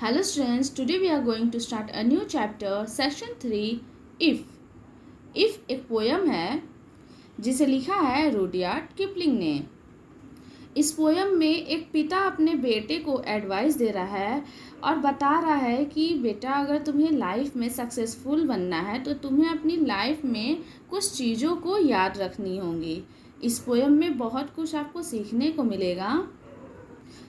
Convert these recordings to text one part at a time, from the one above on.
Hello students, today we are going to start a new chapter, section 3, If. If एक poem है जिसे लिखा है रुडयार्ड किपलिंग ने। इस पोयम में एक पिता अपने बेटे को एडवाइस दे रहा है और बता रहा है कि बेटा, अगर तुम्हें लाइफ में सक्सेसफुल बनना है तो तुम्हें अपनी लाइफ में कुछ चीज़ों को याद रखनी होंगी। इस पोयम में बहुत कुछ आपको सीखने को मिलेगा,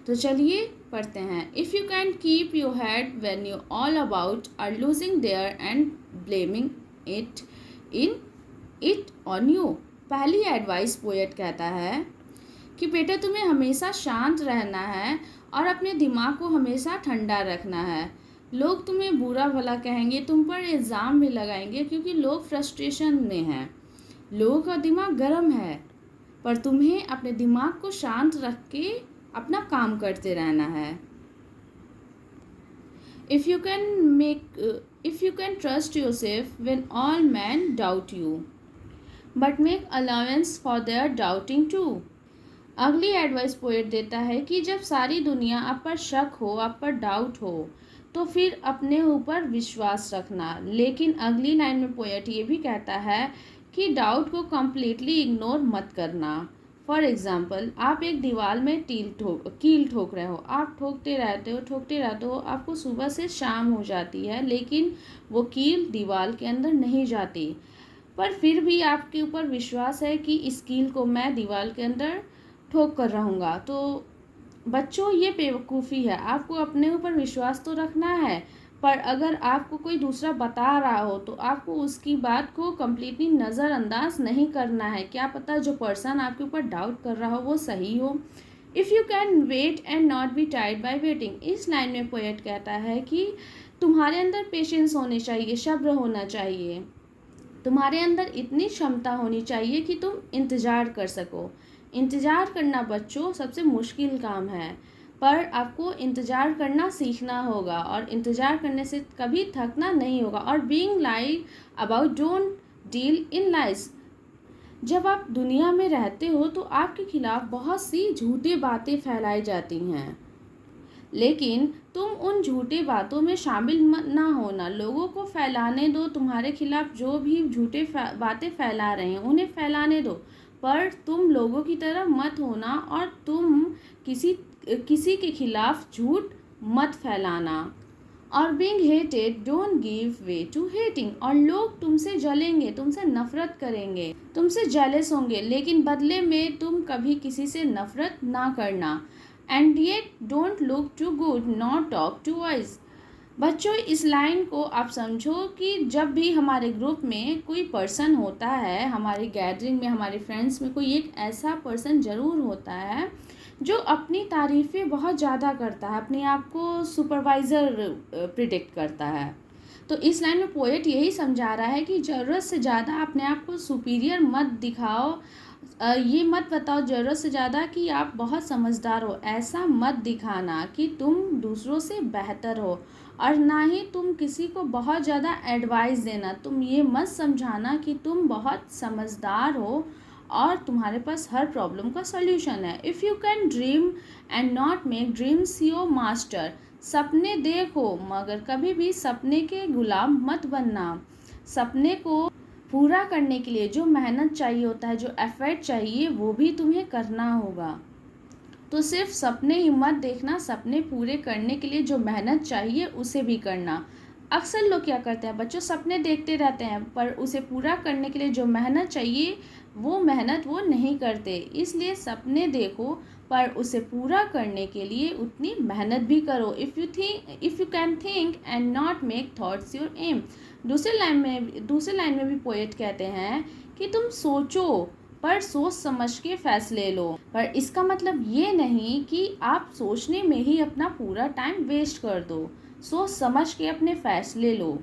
तो चलिए पढ़ते हैं। If you can keep your head when you all about are losing their and blaming it on you. पहली एडवाइस पोएट कहता है कि बेटा, तुम्हें हमेशा शांत रहना है और अपने दिमाग को हमेशा ठंडा रखना है। लोग तुम्हें बुरा भला कहेंगे, तुम पर इल्ज़ाम भी लगाएंगे क्योंकि लोग फ्रस्ट्रेशन में हैं। लोगों का दिमाग गर्म है, पर तुम्हें अपने दिमाग को शांत रख के अपना काम करते रहना है। If you can trust yourself when all men doubt you, but make allowance for their doubting too. अगली एडवाइस पोएट देता है कि जब सारी दुनिया आप पर शक हो, आप पर डाउट हो, तो फिर अपने ऊपर विश्वास रखना। लेकिन अगली लाइन में पोएट ये भी कहता है कि डाउट को कम्प्लीटली इग्नोर मत करना। फॉर एग्ज़ाम्पल, आप एक दीवार में कील ठोक रहे हो, आप ठोकते रहते हो, आपको सुबह से शाम हो जाती है, लेकिन वो कील दीवार के अंदर नहीं जाती। पर फिर भी आपके ऊपर विश्वास है कि इस कील को मैं दीवार के अंदर ठोक कर रहूँगा। तो बच्चों, ये बेवकूफ़ी है। आपको अपने ऊपर विश्वास तो रखना है, पर अगर आपको कोई दूसरा बता रहा हो तो आपको उसकी बात को कम्प्लीटली नज़रअंदाज नहीं करना है। क्या पता जो पर्सन आपके ऊपर डाउट कर रहा हो वो सही हो। If you can wait and not be tired by waiting. इस लाइन में पोएट कहता है कि तुम्हारे अंदर पेशेंस होनी चाहिए, सब्र होना चाहिए। तुम्हारे अंदर इतनी क्षमता होनी चाहिए कि तुम इंतज़ार कर सको। इंतज़ार करना बच्चों सबसे मुश्किल काम है, पर आपको इंतज़ार करना सीखना होगा और इंतज़ार करने से कभी थकना नहीं होगा। और being lie about don't deal in lies. जब आप दुनिया में रहते हो तो आपके खिलाफ बहुत सी झूठी बातें फैलाई जाती हैं, लेकिन तुम उन झूठी बातों में शामिल ना होना। लोगों को फैलाने दो, तुम्हारे खिलाफ जो भी झूठे बातें फैला रहे हैं उन्हें फैलाने दो, पर तुम लोगों की तरह मत होना और तुम किसी के खिलाफ झूठ मत फैलाना। और being hated don't give way to hating. और लोग तुमसे जलेंगे, तुमसे नफरत करेंगे, तुमसे जेलस होंगे, लेकिन बदले में तुम कभी किसी से नफरत ना करना। And yet don't look too good, not talk too wise. बच्चों, इस लाइन को आप समझो कि जब भी हमारे ग्रुप में कोई पर्सन होता है, हमारी गैदरिंग में, हमारे फ्रेंड्स में कोई एक ऐसा पर्सन ज़रूर होता है जो अपनी तारीफ़ें बहुत ज़्यादा करता है, अपने आप को सुपरवाइज़र प्रिडिक्ट करता है। तो इस लाइन में पोएट यही समझा रहा है कि ज़रूरत से ज़्यादा अपने आप को सुपीरियर मत दिखाओ। ये मत बताओ ज़रूरत से ज़्यादा कि आप बहुत समझदार हो। ऐसा मत दिखाना कि तुम दूसरों से बेहतर हो, और ना ही तुम किसी को बहुत ज़्यादा एडवाइस देना। तुम ये मत समझाना कि तुम बहुत समझदार हो और तुम्हारे पास हर प्रॉब्लम का सल्यूशन है। If you can dream and not make dreams your master. सपने देखो, मगर कभी भी सपने के गुलाम मत बनना। सपने को पूरा करने के लिए जो मेहनत चाहिए होता है, जो एफर्ट चाहिए, वो भी तुम्हें करना होगा। तो सिर्फ सपने ही मत देखना, सपने पूरे करने के लिए जो मेहनत चाहिए उसे भी करना। अक्सर लोग क्या करते हैं बच्चों, सपने देखते रहते हैं, पर उसे पूरा करने के लिए जो मेहनत चाहिए वो मेहनत वो नहीं करते। इसलिए सपने देखो, पर उसे पूरा करने के लिए उतनी मेहनत भी करो। If you can think and not make thoughts your aim. दूसरे लाइन में भी पोएट कहते हैं कि तुम सोचो, पर सोच समझ के फैसले लो। पर इसका मतलब ये नहीं कि आप सोचने में ही अपना पूरा टाइम वेस्ट कर दो। सोच समझ के अपने फैसले लो।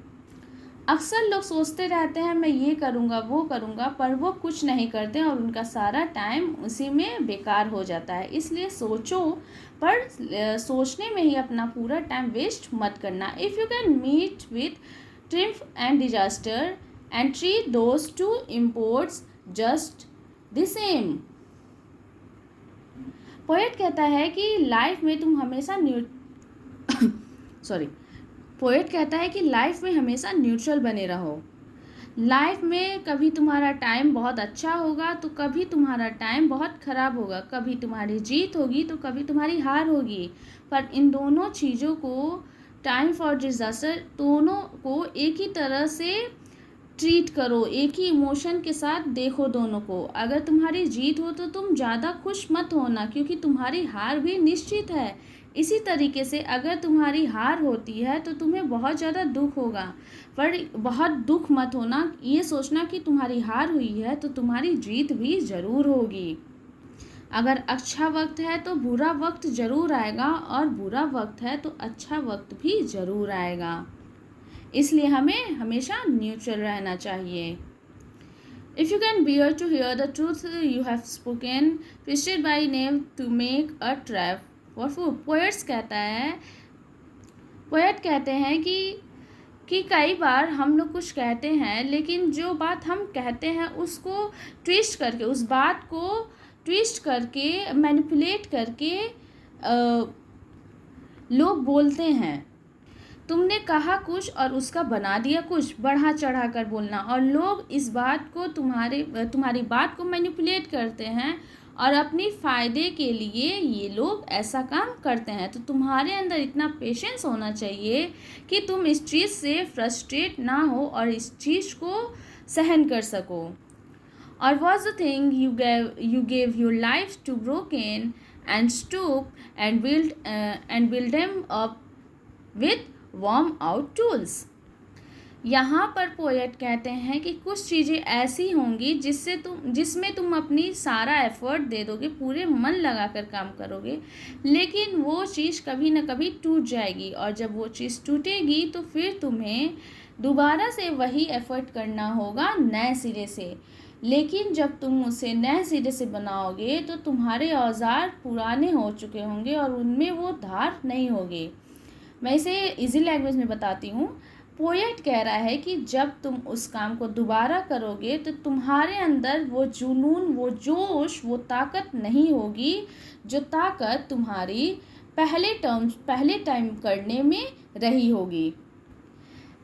अक्सर लोग सोचते रहते हैं मैं ये करूँगा वो करूँगा, पर वो कुछ नहीं करते और उनका सारा टाइम उसी में बेकार हो जाता है। इसलिए सोचो, पर सोचने में ही अपना पूरा टाइम वेस्ट मत करना। If you can meet with triumph and disaster and treat those two impostors just the same. Poet कहता है कि लाइफ में तुम हमेशा सॉरी, पोएट कहता है कि लाइफ में हमेशा न्यूट्रल बने रहो। लाइफ में कभी तुम्हारा टाइम बहुत अच्छा होगा तो कभी तुम्हारा टाइम बहुत ख़राब होगा, कभी तुम्हारी जीत होगी तो कभी तुम्हारी हार होगी, पर इन दोनों चीज़ों को, टाइम फॉर डिज़ास्टर, दोनों को एक ही तरह से ट्रीट करो, एक ही इमोशन के साथ देखो दोनों को। अगर तुम्हारी जीत हो तो तुम ज़्यादा खुश मत होना, क्योंकि तुम्हारी हार भी निश्चित है। इसी तरीके से अगर तुम्हारी हार होती है तो तुम्हें बहुत ज़्यादा दुख होगा, पर बहुत दुख मत होना, ये सोचना कि तुम्हारी हार हुई है तो तुम्हारी जीत भी ज़रूर होगी। अगर अच्छा वक्त है तो बुरा वक्त ज़रूर आएगा, और बुरा वक्त है तो अच्छा वक्त भी ज़रूर आएगा। इसलिए हमें हमेशा न्यूट्रल रहना चाहिए। If you can bear to hear the truth you have spoken, twisted by name to make a trap for food. Poet कहते हैं कि कई बार हम लोग कुछ कहते हैं, लेकिन जो बात हम कहते हैं उसको ट्विस्ट करके, उस बात को ट्विस्ट करके, मैनिपुलेट करके लोग बोलते हैं। तुमने कहा कुछ और उसका बना दिया कुछ, बढ़ा चढ़ा कर बोलना, और लोग इस बात को, तुम्हारी बात को मैनिपुलेट करते हैं, और अपनी फ़ायदे के लिए ये लोग ऐसा काम करते हैं। तो तुम्हारे अंदर इतना पेशेंस होना चाहिए कि तुम इस चीज़ से फ्रस्ट्रेट ना हो और इस चीज़ को सहन कर सको। और was the thing you gave your life to broken and stoop and build them up with warm out tools. यहाँ पर पोएट कहते हैं कि कुछ चीज़ें ऐसी होंगी जिसमें तुम अपनी सारा एफर्ट दे दोगे, पूरे मन लगाकर काम करोगे, लेकिन वो चीज़ कभी ना कभी टूट जाएगी, और जब वो चीज़ टूटेगी तो फिर तुम्हें दोबारा से वही एफर्ट करना होगा नए सिरे से। लेकिन जब तुम उसे नए सिरे से बनाओगे तो तुम्हारे औजार पुराने हो चुके होंगे और उनमें वो धार नहीं होगी। मैं इसे इजी लैंग्वेज में बताती हूँ। पोएट कह रहा है कि जब तुम उस काम को दोबारा करोगे तो तुम्हारे अंदर वो जुनून, वो जोश, वो ताकत नहीं होगी जो ताकत तुम्हारी पहले टाइम करने में रही होगी।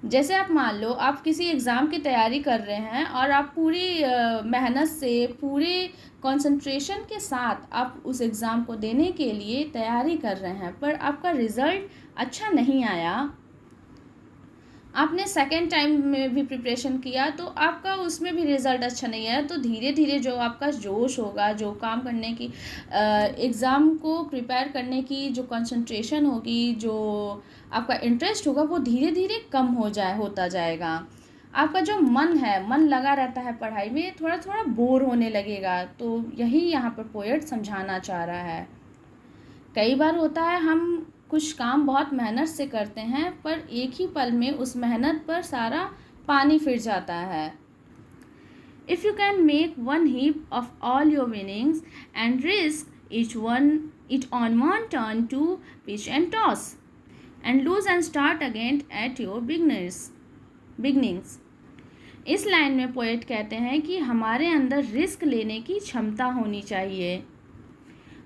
जैसे आप मान लो आप किसी एग्ज़ाम की तैयारी कर रहे हैं और आप पूरी मेहनत से, पूरे कंसंट्रेशन के साथ आप उस एग्ज़ाम को देने के लिए तैयारी कर रहे हैं, पर आपका रिज़ल्ट अच्छा नहीं आया। आपने सेकेंड टाइम में भी प्रिपरेशन किया तो आपका उसमें भी रिज़ल्ट अच्छा नहीं आया, तो धीरे धीरे जो आपका जोश होगा, जो काम करने की, एग्ज़ाम को प्रिपेयर करने की जो कंसंट्रेशन होगी, जो आपका इंटरेस्ट होगा, वो धीरे धीरे कम होता जाएगा। आपका जो मन लगा रहता है पढ़ाई में, थोड़ा थोड़ा बोर होने लगेगा। तो यही यहाँ पर पोएट समझाना चाह रहा है। कई बार होता है हम कुछ काम बहुत मेहनत से करते हैं, पर एक ही पल में उस मेहनत पर सारा पानी फिर जाता है। If you can make one heap of all your winnings and risk it on one turn to pitch and toss and lose and start again at your beginnings. इस लाइन में पोएट कहते हैं कि हमारे अंदर रिस्क लेने की क्षमता होनी चाहिए।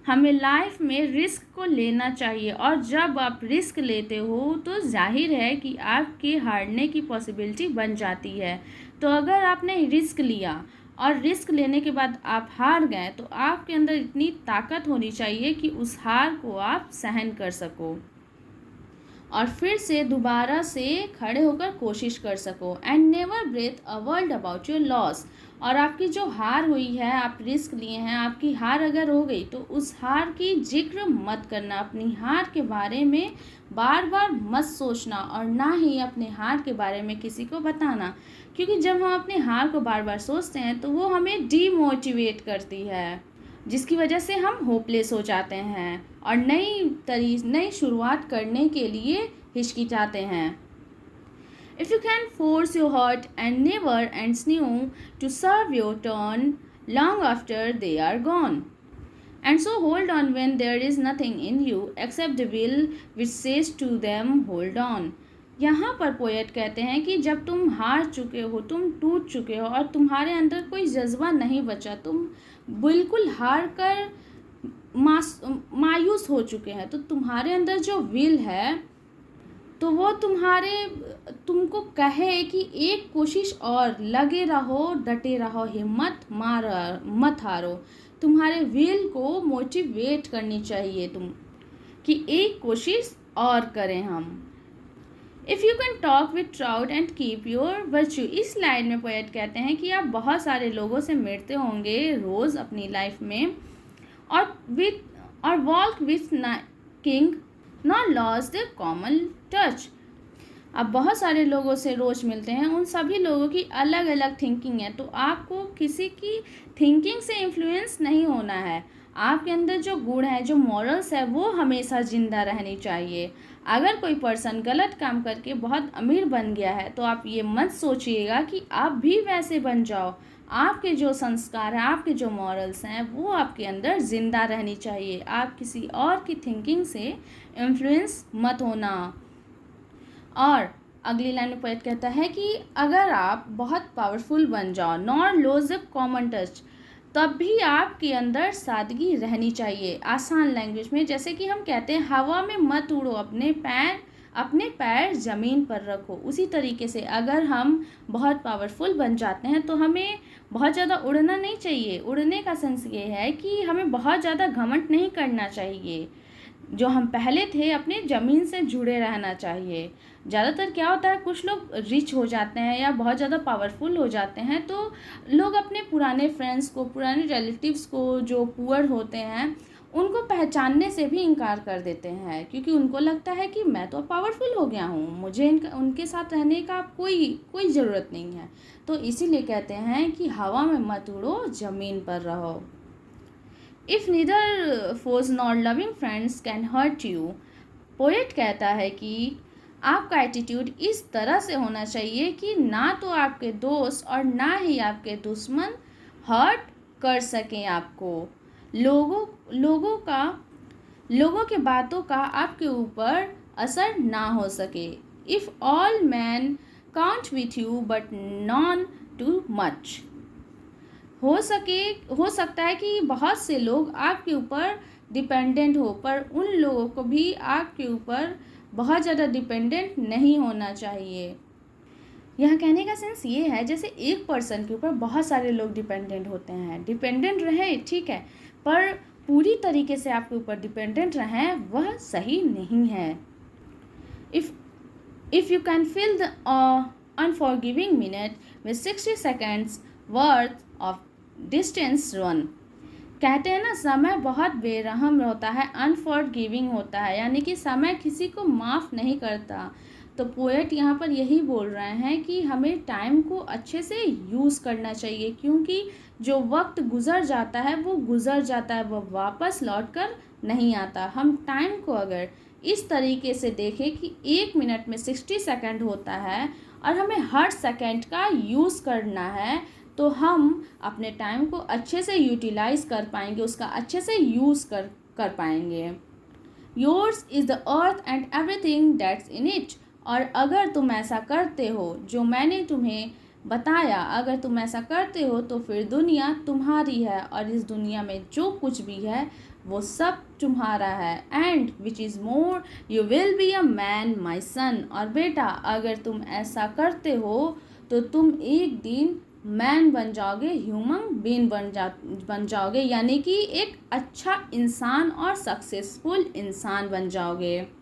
हमें लाइफ में रिस्क को लेना चाहिए, और जब आप रिस्क लेते हो तो जाहिर है कि आपके हारने की पॉसिबिलिटी बन जाती है। तो अगर आपने रिस्क लिया और रिस्क लेने के बाद आप हार गए तो आपके अंदर इतनी ताकत होनी चाहिए कि उस हार को आप सहन कर सको और फिर से दोबारा से खड़े होकर कोशिश कर सको। And never breathe a word about your loss. और आपकी जो हार हुई है, आप रिस्क लिए हैं, आपकी हार अगर हो गई तो उस हार की जिक्र मत करना। अपनी हार के बारे में बार बार मत सोचना, और ना ही अपने हार के बारे में किसी को बताना, क्योंकि जब हम अपने हार को बार बार सोचते हैं तो वो हमें डीमोटिवेट करती है, जिसकी वजह से हम होपलेस हो जाते हैं और नई शुरुआत करने के लिए हिचकिचाते हैं। If you can force your heart and never ends new to serve your turn long after they are gone. And so hold on when there is nothing in you except the will which says to them hold on. यहाँ पर poet कहते हैं कि जब तुम हार चुके हो, तुम टूट चुके हो और तुम्हारे अंदर कोई जज्बा नहीं बचा, तुम बिल्कुल हार कर मायूस हो चुके हैं, तो तुम्हारे अंदर जो विल है तो वो तुमको कहे कि एक कोशिश और, लगे रहो, डटे रहो, हिम्मत मत हारो। तुम्हारे विल को मोटिवेट करनी चाहिए कि एक कोशिश और करें हम। If you can talk with crowds and keep your virtue. इस लाइन में पोएट कहते हैं कि आप बहुत सारे लोगों से मिलते होंगे रोज़ अपनी लाइफ में, और walk with king not loss the common touch. आप बहुत सारे लोगों से रोज़ मिलते हैं, उन सभी लोगों की अलग अलग थिंकिंग है, तो आपको किसी की थिंकिंग से इन्फ्लुएंस नहीं होना है। आपके अंदर जो गुण है, जो मॉरल्स है, वो हमेशा ज़िंदा रहनी चाहिए। अगर कोई पर्सन गलत काम करके बहुत अमीर बन गया है तो आप ये मत सोचिएगा कि आप भी वैसे बन जाओ। आपके जो संस्कार हैं, आपके जो मॉरल्स हैं, वो आपके अंदर ज़िंदा रहनी चाहिए। आप किसी और की थिंकिंग से इन्फ्लुएंस मत होना। और अगली लाइन में पोएट कहता है कि अगर आप बहुत पावरफुल बन जाओ, not lose the common touch, तब भी आपके अंदर सादगी रहनी चाहिए। आसान लैंग्वेज में जैसे कि हम कहते हैं, हवा में मत उड़ो, अपने पैर ज़मीन पर रखो। उसी तरीके से अगर हम बहुत पावरफुल बन जाते हैं तो हमें बहुत ज़्यादा उड़ना नहीं चाहिए। उड़ने का सेंस ये है कि हमें बहुत ज़्यादा घमंड नहीं करना चाहिए। जो हम पहले थे, अपने ज़मीन से जुड़े रहना चाहिए। ज़्यादातर क्या होता है, कुछ लोग रिच हो जाते हैं या बहुत ज़्यादा पावरफुल हो जाते हैं तो लोग अपने पुराने फ्रेंड्स को, पुराने रिलेटिव्स को जो पुअर होते हैं, उनको पहचानने से भी इनकार कर देते हैं, क्योंकि उनको लगता है कि मैं तो पावरफुल हो गया हूँ, मुझे उनके साथ रहने का कोई ज़रूरत नहीं है। तो इसीलिए कहते हैं कि हवा में मत उड़ो, ज़मीन पर रहो। If neither foes not loving friends can hurt you. Poet कहता है कि आपका एटीट्यूड इस तरह से होना चाहिए कि ना तो आपके दोस्त और ना ही आपके दुश्मन हर्ट कर सकें आपको। लोगों के बातों का आपके ऊपर असर ना हो सके। If all man count with you but known too much. हो सकता है कि बहुत से लोग आपके ऊपर डिपेंडेंट हो, पर उन लोगों को भी आपके ऊपर बहुत ज़्यादा डिपेंडेंट नहीं होना चाहिए। यहाँ कहने का सेंस ये है, जैसे एक पर्सन के ऊपर बहुत सारे लोग डिपेंडेंट होते हैं, डिपेंडेंट रहे ठीक है, पर पूरी तरीके से आपके ऊपर डिपेंडेंट रहें वह सही नहीं है। If you can fill the unforgiving minute with 60 seconds worth of distance run. कहते हैं ना, समय बहुत बेरहम होता है, अनफॉरगिविंग होता है, यानी कि समय किसी को माफ़ नहीं करता। तो पोएट यहाँ पर यही बोल रहे हैं कि हमें टाइम को अच्छे से यूज़ करना चाहिए, क्योंकि जो वक्त गुज़र जाता है वो गुज़र जाता है, वह वापस लौट कर नहीं आता। हम टाइम को अगर इस तरीके से देखें कि 1 मिनट में 60 सेकंड होता है और हमें हर सेकंड का यूज़ करना है, तो हम अपने टाइम को अच्छे से यूटिलाइज़ कर पाएंगे, उसका अच्छे से यूज़ कर पाएंगे। Yours is the earth and everything that's in it. और अगर तुम ऐसा करते हो जो मैंने तुम्हें बताया, अगर तुम ऐसा करते हो तो फिर दुनिया तुम्हारी है और इस दुनिया में जो कुछ भी है वो सब तुम्हारा है। And which is more you will be a man my son. और बेटा, अगर तुम ऐसा करते हो तो तुम एक दिन मैन बन जाओगे, ह्यूमन बीइंग बन जाओगे, यानी कि एक अच्छा इंसान और सक्सेसफुल इंसान बन जाओगे।